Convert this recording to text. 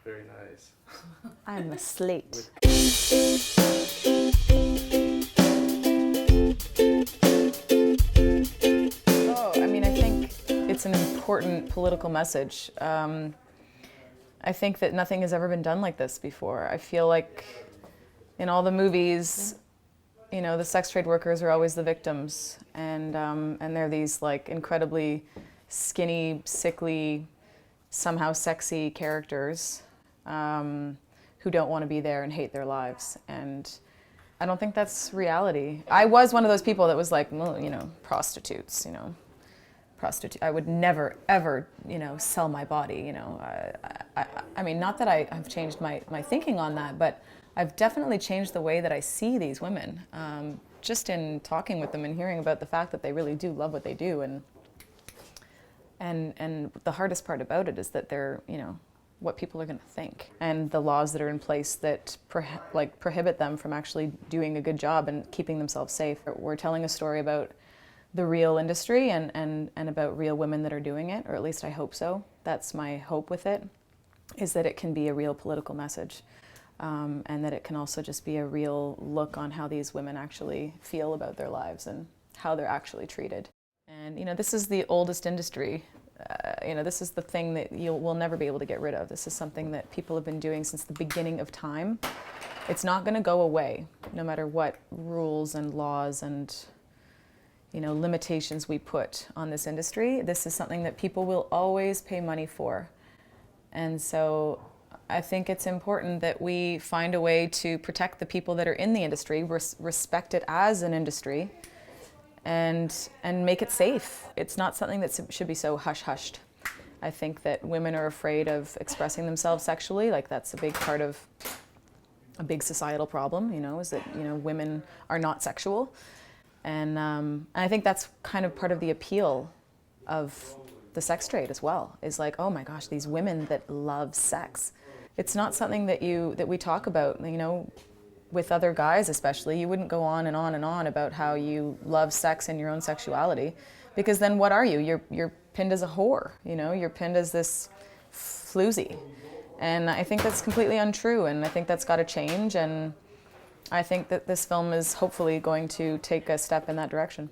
Very nice. I'm a slate. Oh, I mean, I think it's an important political message. I think that nothing has ever been done like this before. I feel like in all the movies, you know, the sex trade workers are always the victims, and they're these like incredibly skinny, sickly, somehow sexy characters who don't want to be there and hate their lives. And I don't think that's reality. I was one of those people that was like, well, you know, prostitutes, you know. I would never, ever, you know, sell my body, you know. I mean, not that I've changed my thinking on that, but I've definitely changed the way that I see these women, just in talking with them and hearing about the fact that they really do love what they do. And the hardest part about it is that they're, you know, what people are going to think, and the laws that are in place that prohibit them from actually doing a good job and keeping themselves safe. We're telling a story about the real industry and about real women that are doing it, or at least I hope so. That's my hope with it, is that it can be a real political message, and that it can also just be a real look on how these women actually feel about their lives and how they're actually treated. And you know, this is the oldest industry. You know, this is the thing that we'll never be able to get rid of. This is something that people have been doing since the beginning of time. It's not going to go away, no matter what rules and laws and, you know, limitations we put on this industry. This is something that people will always pay money for. And so I think it's important that we find a way to protect the people that are in the industry, respect it as an industry, and make it safe. It's not something that should be so hush-hushed. I think that women are afraid of expressing themselves sexually. Like, that's a big part of a big societal problem, you know, is that, you know, women are not sexual. And I think that's kind of part of the appeal of the sex trade as well, is like, oh my gosh, these women that love sex. It's not something that we talk about, you know, with other guys especially. You wouldn't go on and on and on about how you love sex and your own sexuality, because then what are you? You're pinned as a whore, you know, you're pinned as this floozy. And I think that's completely untrue, and I think that's got to change, and I think that this film is hopefully going to take a step in that direction.